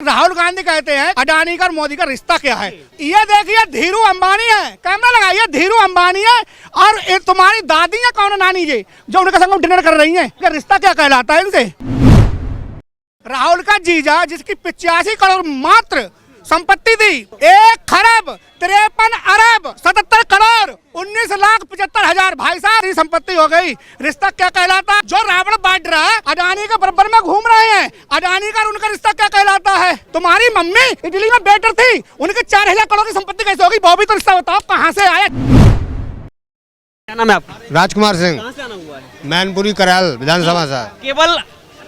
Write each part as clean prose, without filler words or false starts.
राहुल गांधी कहते हैं अडानी का और मोदी का रिश्ता क्या है। ये देखिए धीरू अंबानी है, कैमरा लगाइए, धीरू अंबानी है और तुम्हारी दादी है कौन नानी जी जो उनके संग डिनर कर रही हैं। रिश्ता क्या कहलाता है इनसे। राहुल का जीजा जिसकी 85 करोड़ मात्र संपत्ति थी, 1,53,77 करोड़ 19,75,000 भाई साहब की संपत्ति हो गई। रिश्ता क्या कहलाता? जो रावण बांट रहा है अडानी के बराबर में घूम रहे हैं, अडानी का उनका रिश्ता क्या कहलाता है। तुम्हारी मम्मी इटली में बेटर थी, उनके 4,000 करोड़ की संपत्ति कैसे होगी, वो भी तो रिश्ता बताओ कहाँ से आए। क्या नाम है आपका? राजकुमार सिंह। कहाँ से आना हुआ है? मैनपुरी करैल विधानसभा से। केवल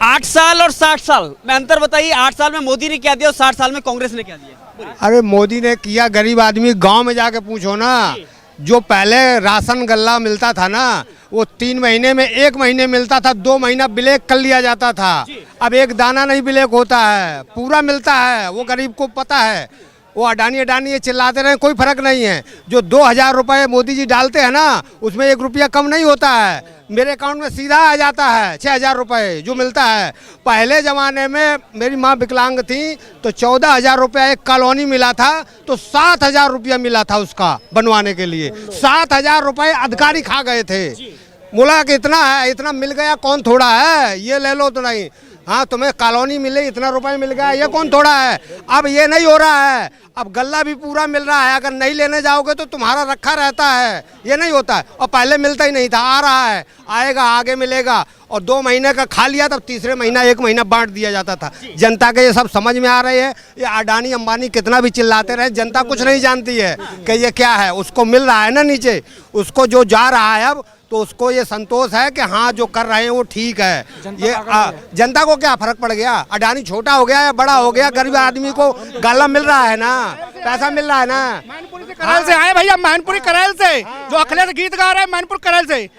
8 साल और 60 साल में अंतर बताइए। 8 साल में मोदी ने क्या दिया और 60 साल में कांग्रेस ने क्या दिया? अरे मोदी ने किया, गरीब आदमी गांव में जाके पूछो ना। जो पहले राशन गल्ला मिलता था ना, वो 3 महीने में 1 महीने मिलता था, 2 महीना ब्लैक कर लिया जाता था। अब एक दाना नहीं ब्लैक होता है, पूरा मिलता है। वो गरीब को पता है। वो अडानी अडानी ये चिल्लाते रहे, कोई फर्क नहीं है। जो 2,000 रुपये मोदी जी डालते हैं ना, उसमें 1 रुपया कम नहीं होता है। मेरे अकाउंट में सीधा आ जाता है 6,000 रुपये जो मिलता है। पहले ज़माने में मेरी माँ विकलांग थी तो 14,000 रुपया एक कॉलोनी मिला था, तो 7,000 रुपया मिला था उसका बनवाने के लिए। 7,000 रुपये अधिकारी खा गए थे। बोला कि इतना है, इतना मिल गया कौन थोड़ा है, ये ले लो तो नहीं। हाँ तुम्हें कॉलोनी मिले, इतना रुपए मिल गया, ये कौन थोड़ा है। अब ये नहीं हो रहा है, अब गल्ला भी पूरा मिल रहा है। अगर नहीं लेने जाओगे तो तुम्हारा रखा रहता है, ये नहीं होता है। और पहले मिलता ही नहीं था, आ रहा है, आएगा, आगे मिलेगा। और 2 महीने का खा लिया, तब तीसरे महीना 1 महीना बांट दिया जाता था। जनता के ये सब समझ में आ रही है। ये अडानी अंबानी कितना भी चिल्लाते रहे, जनता कुछ नहीं जानती है कि ये क्या है। उसको मिल रहा है ना नीचे, उसको जो जा रहा है अब, तो उसको ये संतोष है कि हाँ जो कर रहे हैं वो ठीक है। ये जनता को क्या फर्क पड़ गया। अडानी छोटा हो गया या बड़ा हो गया, गरीब आदमी को गाला मिल रहा है ना, पैसा मिल रहा है ना। मैनपुरी से करैल से आए भैया, मैनपुरी करैल से जो अखिलेश गीत गा रहे हैं, मैनपुर करैल से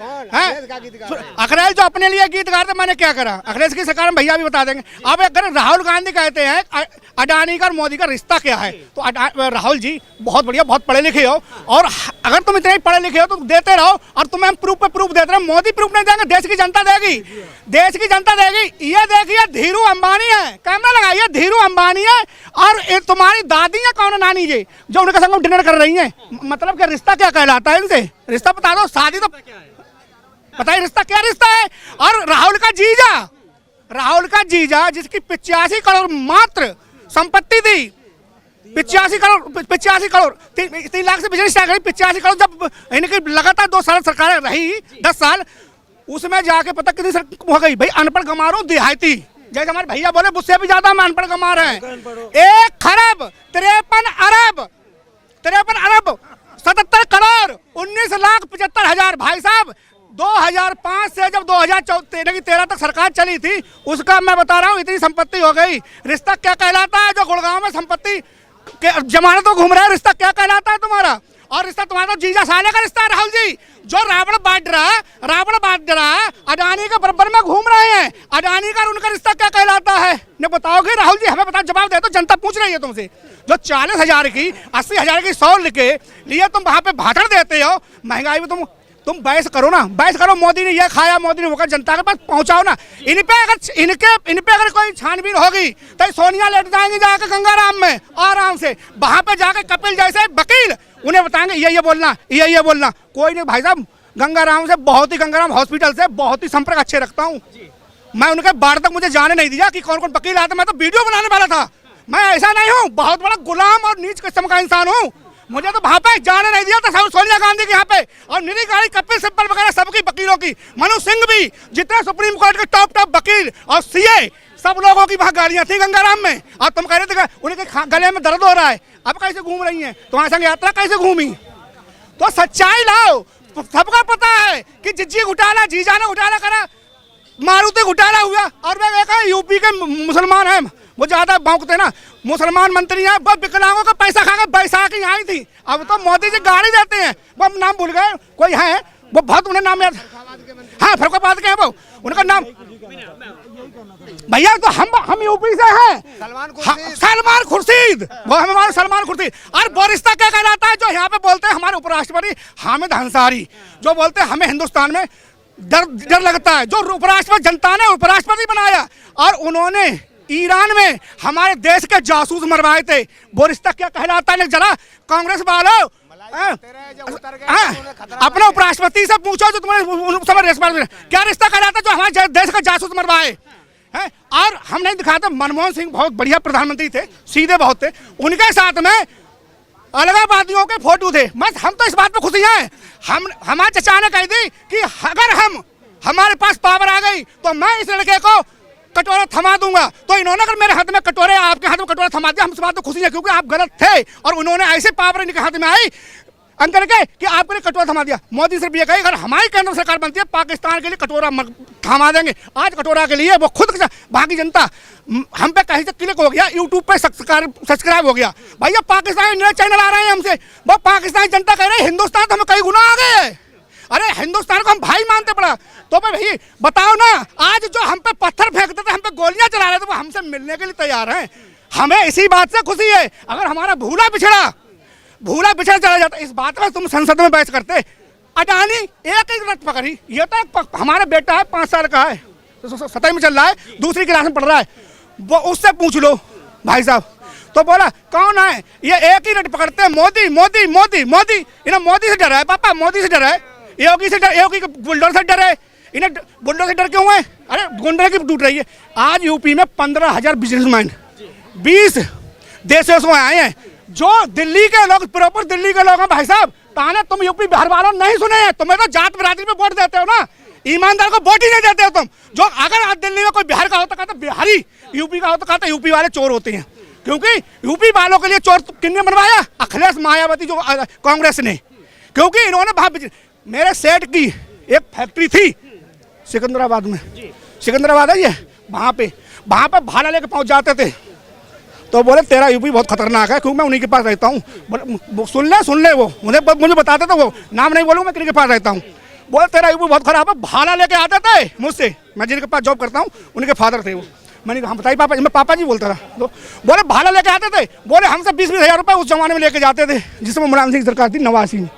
अखिलेश जो अपने लिए गीत गा रहे थे। मैंने क्या करा, अखिलेश की सरकार में भैया भी बता देंगे। अब अगर राहुल गांधी कहते हैं अडानी का और मोदी का रिश्ता क्या है, तो राहुल जी बहुत बढ़िया, बहुत पढ़े लिखे हो, और अगर तुम इतने पढ़े लिखे हो तो देते रहो, और तुम्हें हम प्रूफ पे प्रूफ देते रहे। मोदी प्रूफ नहीं देंगे, देश की जनता देगी, देश की जनता देगी। ये देखिए धीरू अंबानी है, कैमरा लगाइए, धीरू अंबानी है और तुम्हारी दादी है कौन नानी जी जो उनके संग डिनर कर रही हैं। मतलब क्या रिश्ता क्या कहलाता है इनसे। रिश्ता बता दो, शादी तो बताइए, रिश्ता क्या रिश्ता है। और राहुल का जीजा जिसकी 85 करोड़ मात्र संपत्ति थी, 85 करोड़ 3 लाख से बिजनेस स्टार्ट करी। 85 करोड़ जब इनकी लगातार 2 साल सरकार रही, 10 साल, उसमें जाके पता कितनी हो गई भाई। अनपढ़ गंवारों देहाती, जैसे हमारे भैया बोले मुझसे भी ज्यादा हम अनपढ़ गंवार हैं। 1,53,73,77 करोड़ 19,75,000 भाई साहब। 2005 से जब 2013 तक सरकार चली थी, उसका मैं बता रहा हूँ इतनी संपत्ति हो गई। रिश्ता क्या कहलाता है। जो गुड़गांव में संपत्ति जमानत तो घूम रहा है, रिश्ता क्या कहलाता है तुम्हारा। और रिश्ता तुम्हारा तो जीजा साले का रिश्ता है। राहुल जी जो रावण बांट रहा है अडानी के बराबर में घूम रहे हैं, अडानी का उनका रिश्ता क्या कहलाता है। ने बताओगे राहुल जी, हमें बताओ, जवाब दे दो, जनता पूछ रही है तुमसे। जो 40,000 की 80,000 की 100 लिखे लिए तुम वहां पे भाषण देते हो। महंगाई में तुम बहस करो ना, बहस करो। मोदी ने ये खाया, मोदी ने वो, जनता के पास पहुंचाओ ना। इन पे अगर कोई छानबीन होगी तो सोनिया लेट जाएंगे जाकर गंगाराम में आराम से। वहां पे जाकर कपिल जैसे वकील उन्हें बताएंगे ये बोलना। कोई नहीं भाई साहब, गंगाराम से गंगाराम हॉस्पिटल से बहुत ही संपर्क अच्छे रखता हूँ मैं। उनके बाहर तक मुझे जाने नहीं दिया कि कौन कौन वकील आते। मैं तो वीडियो बनाने वाला था। मैं ऐसा नहीं हूँ, बहुत बड़ा गुलाम और नीच किस्म का इंसान हूँ। मुझे तो वहां पे जाने नहीं दिया था सोनिया गांधी के यहाँ पे, और निरी गाड़ी कपिल सिब्बल वगैरह सबकी वकीलों की, मनु सिंह भी, जितने सुप्रीम कोर्ट के टॉप वकील और सीए, सब लोगों की वहाँ गाड़ियां थी गंगाराम में। और तुम कह रहे थे उनके गले में दर्द हो रहा है, अब कैसे घूम रही हैं, तुम्हारे संग यात्रा कैसे घूमी। तो सच्चाई लाओ। सबका पता है कि जिज्जी घोटाला, जीजा ने घोटाला करा, मारुति घोटाला हुआ। और मैं एक यूपी के मुसलमान है, वो ज्यादा भौंकते ना, मुसलमान मंत्री हैं, वो विकलांगों का पैसा खा कर बैसाखी आई थी। अब तो मोदी जी गाड़ी देते हैं, वो नाम भूल गए, कोई है वो बहुत, उन्हें नाम याद, हाँ फरुखाबाद के हैं वो, उनका नाम भैया। तो हम यूपी से हैं, सलमान खुर्शीद, वो हमारे सलमान खुर्शीद। और वो रिश्ता क्या कहलाता है जो यहाँ पे बोलते हैं हमारे उपराष्ट्रपति हामिद अंसारी, जो बोलते हैं हमें हिंदुस्तान में डर लगता है। जो उपराष्ट्रपति, जनता ने उपराष्ट्रपति बनाया और उन्होंने ईरान में हमारे देश के जासूस मरवाए थे। वो रिश्ता क्या कहलाता है जरा कांग्रेस वालों, अपने उपराष्ट्रपति से पूछो जो तुम्हारे क्या रिश्ता कहलाता जो हमारे देश का जासूस मरवाए हैं। और हम नहीं दिखाते, मनमोहन सिंह बहुत बढ़िया प्रधानमंत्री थे, सीधे बहुत थे, उनके साथ में अलगाववादियों के फोटो थे। बस हम तो इस बात पे खुशी हैं, हम हमारे चचा ने कही थी कि अगर हमारे पास पावर आ गई तो मैं इस लड़के को कटोरा थमा दूंगा। तो इन्होंने अगर मेरे हाथ में कटोरे, आपके हाथ में कटोरा थमा दिया, हम इस बात तो खुशी है क्योंकि आप गलत थे और उन्होंने ऐसे पावर इनके हाथ में आई अंकर के कि आपके लिए कटोरा थमा दिया। मोदी सिर्फ ये कहे अगर हमारी केंद्र सरकार बनती है पाकिस्तान के लिए कटोरा थमा देंगे। आज कटोरा के लिए वो खुद बाकी जनता हम पे कहीं से क्लिक हो गया, यूट्यूब पे सब्सक्राइब हो गया। भैया पाकिस्तानी नए चैनल आ रहे हैं हमसे, वो पाकिस्तानी जनता कह रही है हिंदुस्तान तो हमें कई गुना आ गए है। अरे हिंदुस्तान को हम भाई मानते पड़ा, तो भाई बताओ ना, आज जो हम पे पत्थर फेंकते थे, हम पे गोलियां चला रहे थे, वो हमसे मिलने के लिए तैयार हैं। हमें इसी बात से खुशी है। अगर हमारा भूला बिछड़ा चला जाता, इस बात में तुम संसद में बहस करते। अडानी एक रट पकड़ी, ये तो हमारा बेटा है 5 साल का है, तो 7वीं में चल रहा है, दूसरी क्लास में पढ़ रहा है, वो उससे पूछ लो भाई साहब। तो बोला कौन है ये, एक ही रट पकड़ते हैं मोदी मोदी मोदी मोदी। इन्हें मोदी से डर है, पापा मोदी से डर है, योगी से डर, योगी बुलडोजर से डर है। इन्हें बुलडोजर से डर क्यों है? अरे गुंडे की टूट रही है। आज यूपी में 15,000 बिजनेसमैन 20 देशों से आए हैं, जो दिल्ली के लोग, प्रॉपर दिल्ली के लोग हैं भाई साहब। ताने तुम यूपी बिहार वालों नहीं सुने हैं, तुम्हें तो जात बिरादरी में वोट देते हो ना, ईमानदार को वोट ही नहीं देते हो तुम। जो अगर दिल्ली में कोई बिहार का होता कहता बिहारी, यूपी का होता कहता यूपी वाले चोर होते हैं, क्योंकि यूपी वालों के लिए चोर किसने बनवाया? अखिलेश मायावती जो कांग्रेस ने, क्योंकि इन्होंने मेरे सेठ की एक फैक्ट्री थी सिकंदराबाद में, सिकंदराबाद है ये, वहाँ पे भाला लेके पहुँच जाते थे। तो बोले तेरा यूपी बहुत खतरनाक है, क्योंकि मैं उन्हीं के पास रहता हूँ। सुन ले वो मुझे बताते थे, वो नाम नहीं बोलूँ, मैं किन्हीं के पास रहता हूँ। बोले तेरा यूपी बहुत खराब है, भाला लेके आते थे मुझसे, मैं जिनके पास जॉब करता हूँ उनके फादर थे वो। मैंने कहा बताइए पापा, मैं पापा जी बोलता था। तो बोले भाला लेके आते थे, बोले हमसे 20-20 हज़ार रुपये उस जमाने में लेके जाते थे, जिसमें मुलायम सिंह सरकार थी, 89 में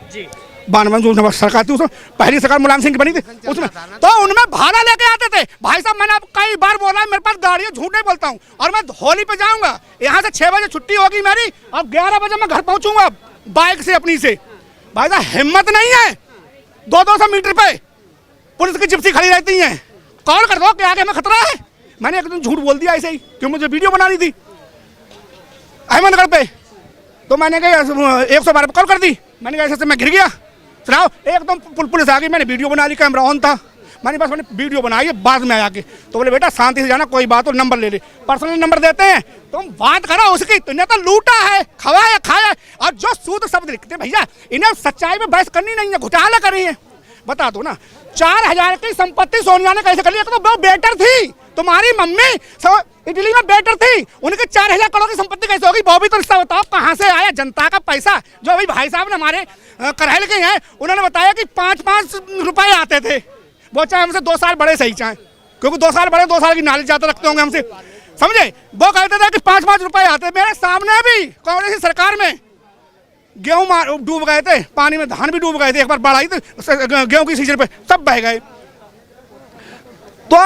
92 जो सरकार थी, उसमें पहली सरकार मुलायम सिंह की बनी थी उसमें, तो उनमें भाड़ा लेके आते थे। भाई साहब मैंने आपको कई बार बोला है, मेरे पास गाड़ी है, झूठ नहीं बोलता हूँ। और मैं होली पे जाऊंगा, यहाँ से 6 बजे छुट्टी होगी मेरी, अब 11 बजे मैं घर पहुंचूंगा बाइक से अपनी से। भाई साहब हिम्मत नहीं है, 200 मीटर पे पुलिस की जिप्सी खड़ी रहती है, कॉल कर दो कि आगे हमें खतरा है। मैंने एक दिन झूठ बोल दिया ऐसे ही, क्यों मुझे वीडियो बनानी थी अहमदनगर पे, तो मैंने कहा 112 पे कॉल कर दी। मैंने कहा ऐसे मैं गिर गया, सुनाओ, एकदम पुलिस आ गई, मैंने वीडियो बना ली, कैमरा ऑन था, मैंने वीडियो बनाई है, बाद में आके तो बोले बेटा शांति से जाना, कोई बात हो, नंबर ले ले, पर्सनल नंबर देते हैं, तुम बात करो उसकी, तुमने तो लूटा है, खवाया खाया। और जो सूद शब्द लिखते भैया, इन्हें सच्चाई में बहस करनी नहीं है, घोटाला करी है। बता दो ना, 4,000 की संपत्ति सोनिया ने कैसे कर ली? तो वो बेटर थी, तुम्हारी मम्मी इटली में बेटर थी, उनके 4,000 करोड़ की संपत्ति कैसे होगी? वो भी तो रिश्ता बताओ, कहाँ से आया जनता का पैसा? जो अभी भाई साहब ने हमारे करहल के हैं, उन्होंने बताया कि 5-5 रुपए आते थे, वो चाहे हमसे 2 साल बड़े सही चाहे, क्योंकि 2 साल बड़े 2 साल की नॉलेज ज्यादा रखते होंगे हमसे, समझे? वो कहते थे कि 5-5 रुपए आते। मेरे सामने भी कांग्रेस की सरकार में गेहूं डूब गए थे पानी में, धान भी डूब गए थे, एक बार बाढ़ आई थी गेहूं की सीजन पे, सब बह गए। तो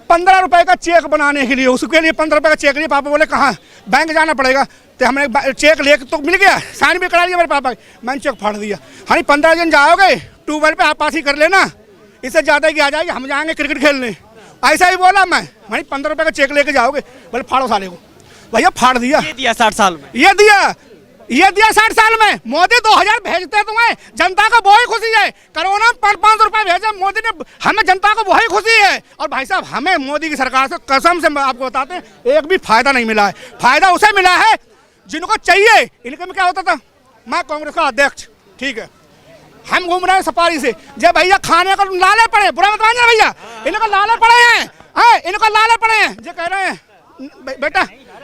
15 रुपए का चेक बनाने के लिए, उसके लिए 15 रुपए का चेक लिए, पापा बोले कहाँ? बैंक जाना पड़ेगा। तो हमने चेक लेके तो मिल गया, साइन भी करा लिया मेरे पापा, मैंने चेक फाड़ दिया। हाँ 15 दिन जाओगे ट्यूबवेल पे आप पास ही कर लेना, इससे ज़्यादा की आ जाएगी, हम जाएंगे क्रिकेट खेलने, ऐसा ही बोला मैं। 15 रुपए का चेक लेके जाओगे, बोले फाड़ो साले को, भैया फाड़ दिया। ये दिया 60 साल में, ये दिया 60 साल में। मोदी 2000 भेजते तुम्हें, जनता को वही खुशी है। कोरोना 500 रुपए भेजे मोदी ने, हमें जनता को वही खुशी है। और भाई साहब हमें मोदी की सरकार से कसम से आपको बताते हैं, एक भी फायदा नहीं मिला है। फायदा उसे मिला है जिनको चाहिए। इनके में क्या होता था, मैं कांग्रेस का अध्यक्ष, ठीक है, हम घूम रहे हैं सफारी से, जब भैया खाने को लाले पड़े, बुरा मत मानिए भैया, इनको लाले पड़े हैं, इनको लाले पड़े हैं, जो कह रहे हैं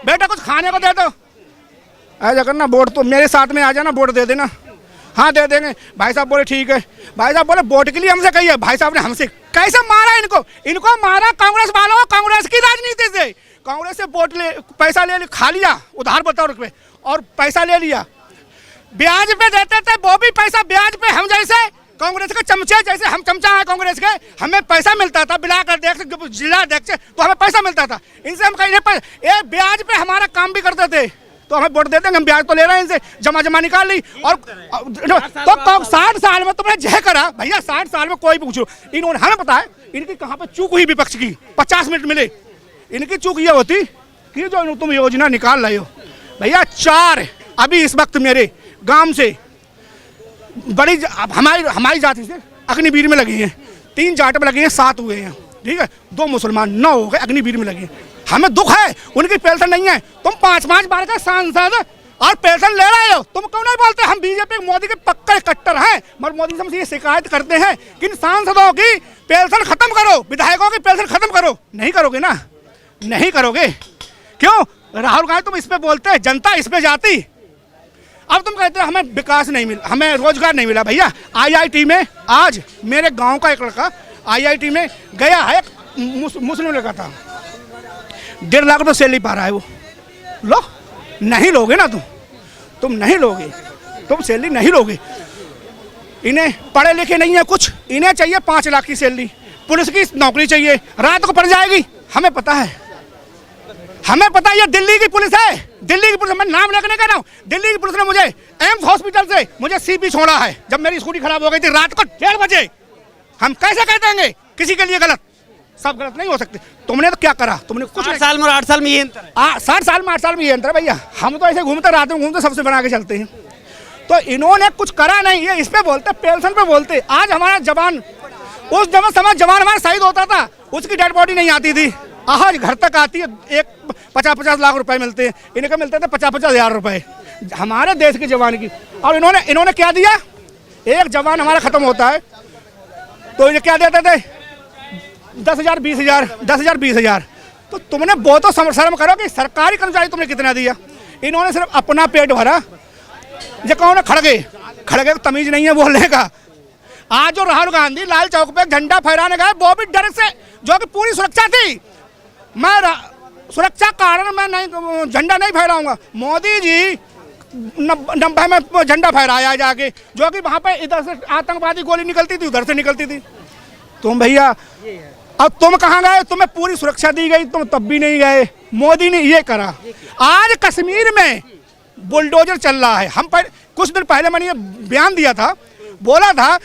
बेटा कुछ खाने को दे दो, ऐसा करना, वोट तो मेरे साथ में आ जाना, वोट दे देना। हाँ दे देंगे। भाई साहब बोले ठीक है। भाई साहब बोले वोट के लिए हमसे कहिए। भाई साहब ने हमसे कैसे मारा इनको मारा कांग्रेस वालों को, कांग्रेस की राजनीति से। कांग्रेस से वोट ले, पैसा ले खा लिया, उधार बताओ रुपये, और पैसा ले लिया, ब्याज पे देते थे, वो भी पैसा ब्याज पे हम जैसे कांग्रेस के चमचे जैसे हम चमचा है कांग्रेस के, हमें पैसा मिलता था बिला कर जिला अध्यक्ष, तो हमें पैसा मिलता था इनसे। हम कहीं ब्याज पे हमारा काम भी करते थे, तो हमें वोट देते हैं, हम ब्याज तो ले रहे हैं इनसे, जमा ली। और तो 60 साल में तुमने जय करा भैया, 60 साल में कोई पूछो, इन्होंने हमें पता है इनकी कहाँ पे चूक हुई विपक्ष की, 50 मिनट मिले। इनकी चूक ये होती कि जो तुम योजना निकाल रहे हो भैया, 4 अभी इस वक्त मेरे गांव से बड़ी हमारी जाति से अग्निवीर में लगी हैं, 3 जाट में लगी हैं, 7 हुए हैं, ठीक है, 2 मुसलमान, 9 हो गए, अग्निवीर में लगी हैं। हमें दुख है, उनकी पेंशन नहीं है। तुम 5-5 बार का सांसद और पेंशन ले रहे हो, तुम क्यों नहीं बोलते? हम बीजेपी मोदी के पक्के कट्टर हैं, मगर मोदी से हम ये शिकायत करते हैं कि इन सांसदों की पेंशन खत्म करो, विधायकों की पेंशन खत्म करो। नहीं करोगे ना, नहीं करोगे। क्यों राहुल गांधी तुम इस पे बोलते हैं, जनता इस पे जाती। अब तुम कहते हो हमें विकास नहीं मिला, हमें रोजगार नहीं मिला। भैया IIT में आज मेरे गांव का एक लड़का IIT में गया है, मुस्लिम लड़का था, 1.5 लाख रुपये सैलरी पा रहा है वो। लो, नहीं लोगे ना तुम नहीं लोगे, तुम सैलरी नहीं लोगे। इन्हें पढ़े लिखे नहीं है कुछ, इन्हें चाहिए 5 लाख की सैलरी, पुलिस की नौकरी चाहिए, रात को पड़ जाएगी। हमें पता है, हमें पता है ये दिल्ली की पुलिस है, दिल्ली की पुलिस। मैं नाम लेकर नहीं कह रहा हूँ, दिल्ली की पुलिस ने मुझे एम्स हॉस्पिटल से मुझे CP छोड़ा है जब मेरी स्कूटी खराब हो गई थी रात को 1:30 बजे। हम कैसे कह देंगे किसी के लिए गलत? सब गलत नहीं हो सकते। तुमने तो क्या करा? तुमने कुछ 60 साल में और 8 साल में ये अंतर है। 60 साल में 8 साल में ये अंतर है भैया। हम तो ऐसे घूमते, रात में घूमते, सबसे बना के चलते हैं। तो इन्होंने कुछ करा नहीं, ये इस पे बोलते, पेंशन पे बोलते। आज हमारा जवान, उस समय जवान हमारा शहीद होता था, उसकी डेड बॉडी नहीं आती थी, आज घर तक आती है। एक 50-50 लाख रुपए मिलते हैं, इनके मिलते थे 50-50 हज़ार रुपए हमारे देश के जवान की। और इन्होंने क्या दिया? एक जवान हमारा खत्म होता है तो ये क्या देते थे? 10,000 20,000, 10,000 20,000। तो तुमने बहुत तो शर्म करो कि सरकारी कर्मचारी तुमने कितना दिया। इन्होंने सिर्फ अपना पेट भरा। ये कौन है? खड़गे तो तमीज नहीं है बोलने का। आज जो राहुल गांधी लाल चौक पे झंडा फहराने गए, वो भी डर से, जो कि पूरी सुरक्षा थी। मैं सुरक्षा कारण मैं नहीं झंडा नहीं फहराऊंगा। मोदी जी 90 में झंडा फहराया जाके, जो कि वहां पे इधर से आतंकवादी गोली निकलती थी, उधर से निकलती थी। तुम भैया अब तुम कहाँ गए? तुम्हें पूरी सुरक्षा दी गई, तुम तब भी नहीं गए। मोदी ने ये करा। आज कश्मीर में बुलडोजर चल रहा है। हम कुछ दिन पहले मैंने ये बयान दिया था, बोला था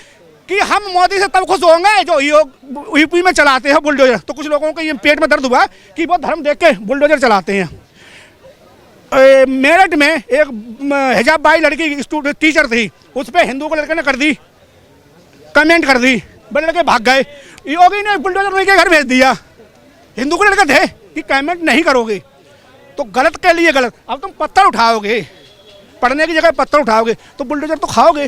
कि हम मोदी से तब खुश होंगे जो यूपी में चलाते हैं बुलडोजर। तो कुछ लोगों को ये पेट में दर्द हुआ कि वो धर्म देख के बुलडोजर चलाते हैं। मेरठ में एक हिजाब बाई लड़की स्टूडेंट टीचर थी, उस पर हिंदू को लड़के ने कर दी, कमेंट कर दी, बड़े लड़के भाग गए। योगी ने बुलडोजर उनके घर भेज दिया। हिंदू को लड़के थे कि कमेंट नहीं करोगे तो गलत के लिए गलत। अब तुम पत्थर उठाओगे, पढ़ने की जगह पत्थर उठाओगे तो बुलडोजर तो खाओगे।